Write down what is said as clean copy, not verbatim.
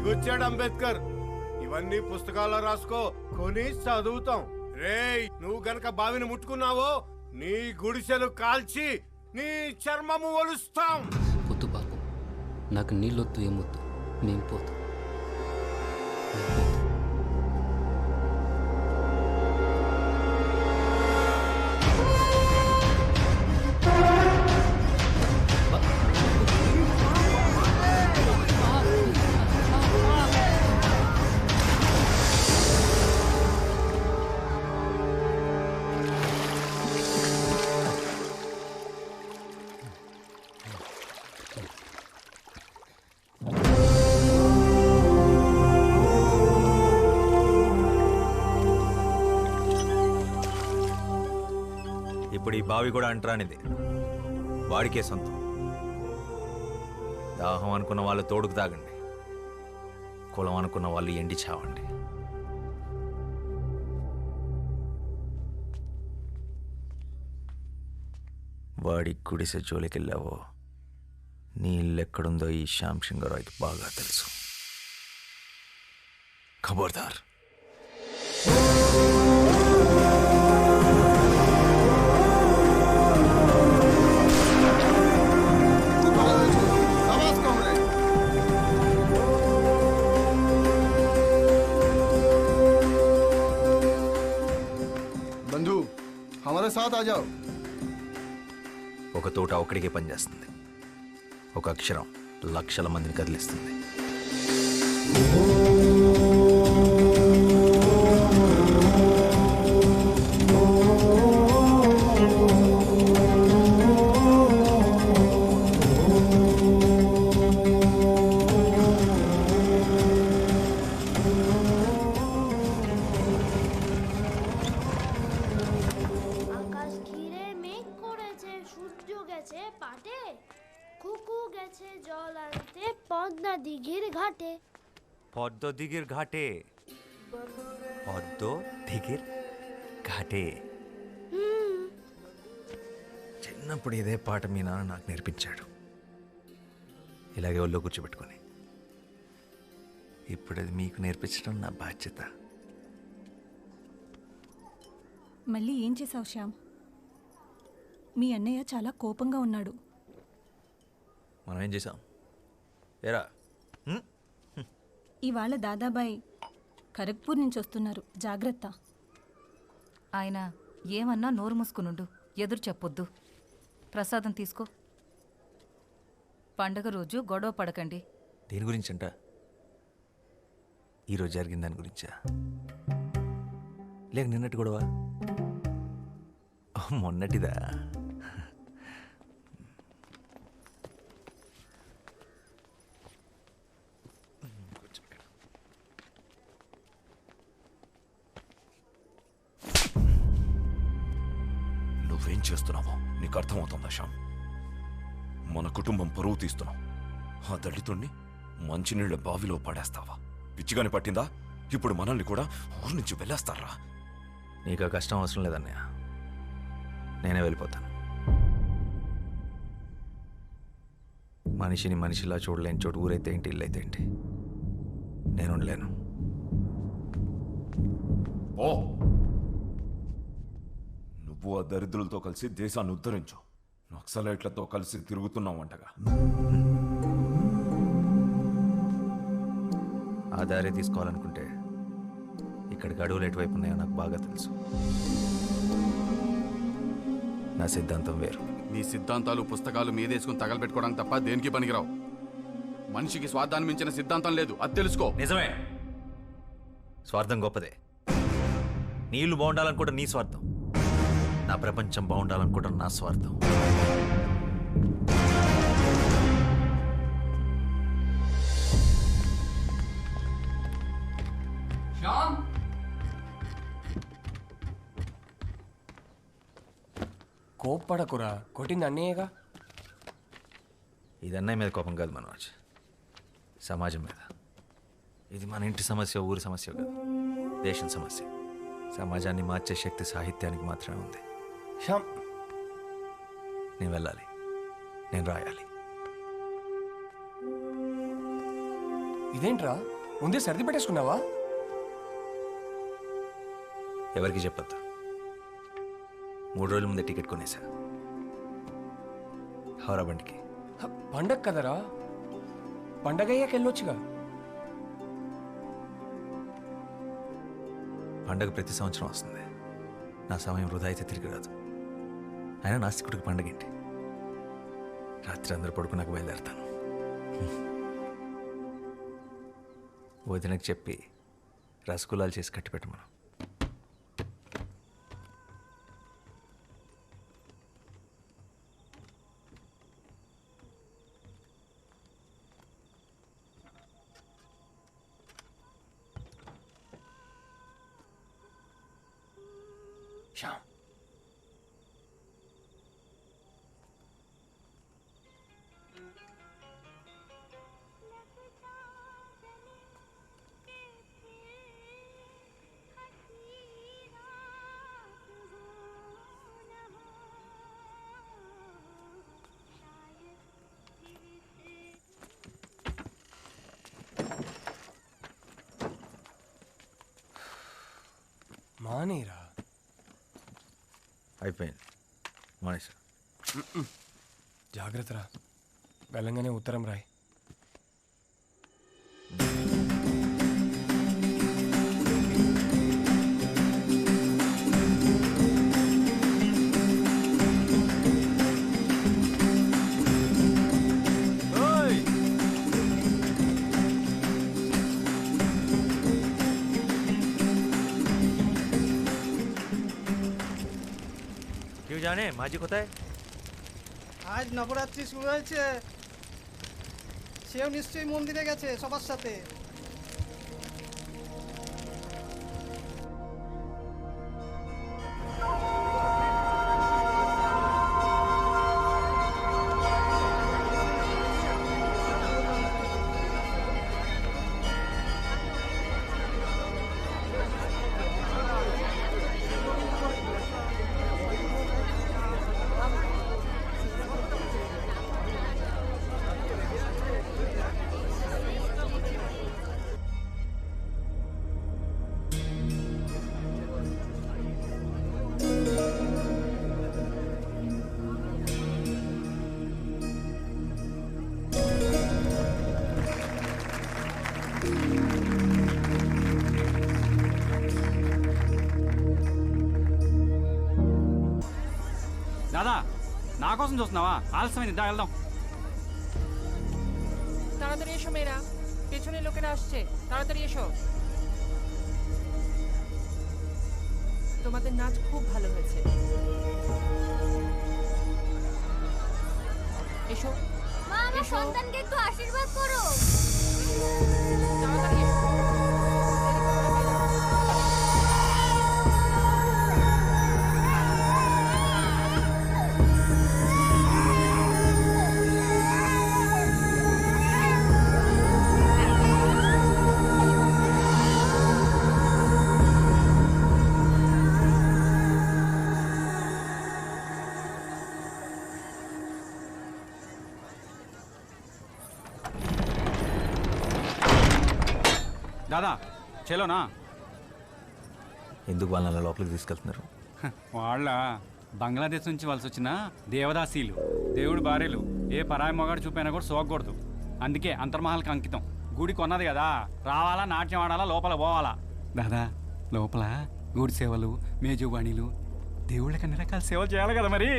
దిగొచ్చాడు అంబేద్కర్. ఇవన్నీ పుస్తకాల్లో రాసుకో, కొని చదువుతాం. రేయ్, నువ్వు గనక బావిని ముట్టుకున్నావో నీ గుడిసెలు కాల్చి నీ చర్మము ఒలుస్తాం. వద్దు బాబు, నాకు నీళ్ళొద్దు, ఏమొద్దు, మేం పోతాం. ఇప్పుడు ఈ బావి కూడా అంటరానిది, వాడికే సొంతం. దాహం అనుకున్న వాళ్ళు తోడుకు తాగండి, కులం అనుకున్న వాళ్ళు ఎండి చావండి. వాడి గుడిసె జోలికెళ్ళావో నీ ఇల్లెక్కడుందో ఈ శ్యామ్ సింగరాయ్కి బాగా తెలుసు. ఖబర్దార్. बंधु हमारे साथ आ जाओ. ఒక తోట ఒక్కడికే పనిచేస్తుంది, ఒక అక్షరం లక్షల మందిని కదిలిస్తుంది. পদ্মদিঘির ঘাটে পদ্মদিঘির ঘাটে. చిన్నప్పుడు ఇదే పాట మీ నాన్న నాకు నేర్పించాడు, ఇలాగే ఒళ్ళో కూర్చోబెట్టుకొని. ఇప్పుడు అది మీకు నేర్పించడం నా బాధ్యత. మళ్ళీ ఏం చేసావు శ్యామ్? మీ అన్నయ్య చాలా కోపంగా ఉన్నాడు. మనం ఏం చేసాం? ఏరా, ఇవాళ దాదాబాయ్ ఖరగ్పూర్ నుంచి వస్తున్నారు, జాగ్రత్త. ఆయన ఏమన్నా నోరు మూసుకునుండు, ఎదురు చెప్పొద్దు. ప్రసాదం తీసుకో. పండగ రోజు గొడవ పడకండి. దేని గురించంట? ఈరోజు జరిగిన దాని గురించా, లేక నిన్నటి గొడవ? మొన్నటిదా? నువ్వేం చేస్తున్నావో నీకు అర్థమవుతుందా శ్యామ్? మన కుటుంబం పరువు తీస్తున్నావు. ఆ దళితుణ్ణి మంచినీళ్ళ బావిలో పడేస్తావా? పిచ్చిగాని పట్టిందా? ఇప్పుడు మనల్ని కూడా ఊరి నుంచి వెళ్ళేస్తారా? నీకు ఆ కష్టం అవసరం లేదన్నయ్య, నేనే వెళ్ళిపోతాను. మనిషిని మనిషిలా చూడలేని చోటు ఊరైతే ఏంటి, ఇల్లైతే ఏంటి, నేను ఉండలేను. ఓ, నువ్వు ఆ దరిద్రులతో కలిసి దేశాన్ని ఉద్ధరించు, నక్సలైట్లతో కలిసి తిరుగుతున్నావంటగా. ఆ దారి తీసుకోవాలనుకుంటే ఇక్కడికి అడుగులు ఎటువైపు ఉన్నాయో నాకు బాగా తెలుసు. నా సిద్ధాంతం వేరు. నీ సిద్ధాంతాలు పుస్తకాలు మీదేసుకుని తగలబెట్టుకోవడానికి తప్ప దేనికి పనికిరావు. మనిషికి స్వార్థాన్ని మించిన సిద్ధాంతం లేదు, అది తెలుసుకో. నిజమే, స్వార్థం గొప్పదే. నీళ్లు బాగుండాలనుకోవడం నీ స్వార్థం, నా ప్రపంచం బాగుండాలనుకోవడం నా స్వార్థం. కోప్పడకురా, కొట్టింది అన్నయ్యగా. ఇది అన్నయ్య మీద కోపం కాదు మనోజ్, సమాజం మీద. ఇది మన ఇంటి సమస్య, ఊరి సమస్య కాదు, దేశం సమస్య. సమాజాన్ని మార్చే శక్తి సాహిత్యానికి మాత్రమే ఉంది. శ్యామ్, నేను వెళ్ళాలి, నేను రాయాలి. ఇదేంట్రా ముందే సర్ది పెట్టేసుకున్నావా? ఎవరికి చెప్పొద్దు. 3 రోజుల ముందే టికెట్ కొనేసా హౌరా బండికి. పండగ కదరా, పండగ అయ్యాక వెళ్ళొచ్చుగా. పండగ ప్రతి సంవత్సరం వస్తుంది. నా సమయం వృధా అయితే తిరిగి రాదు. అయినా నాస్తికుడికి పండగ ఏంటి? రాత్రి అందరూ పడుకున్నాక బయలుదేరతాను. వదినకి చెప్పి రసగుల్లాలు చేసి కట్టి పెట్టమను. శ్యామ్, మానేరా. అయిపోయింది, మానేసా. జాగ్రత్తరా, వెళ్ళంగానే ఉత్తరం రాయి. কেউ জানে মাঝি কোথায়? আজ নবরাত্রি শুরু হয়েছে, সেও নিশ্চয়ই মন্দিরে গেছে সবার সাথে। দাদা, না కోసం చూస్తున్నావా? ఆలస్యమైంది, దా వెళ్దాం। তাড়াতাড়ি এসো মেয়েরা, পেছনে লোকেরা আসছে, তাড়াতাড়ি এসো। তোমাদের নাচ খুব ভালো হয়েছে, এসো। মা, আমার সন্তানকে একটু আশীর্বাদ করো। তাড়াতাড়ি এসো। దాదా, చలోనా? ఎందుకు వాళ్ళని లోపలికి తీసుకెళ్తున్నారు? వాళ్ళ బంగ్లాదేశ్ నుంచి వలస వచ్చిన దేవదాసీలు, దేవుడు భార్యలు. ఏ పరాయి మొగాడు చూపైనా కూడా సోకూడదు. అందుకే అంతర్మహల్కి అంకితం. గుడి కొన్నది కదా, రావాలా, నాట్యం ఆడాలా, లోపల పోవాలా. దాదా, లోపల గుడి సేవలు, మేజువాణిలు, దేవుళ్ళకి అన్ని రకాల సేవలు చేయాలి కదా మరి.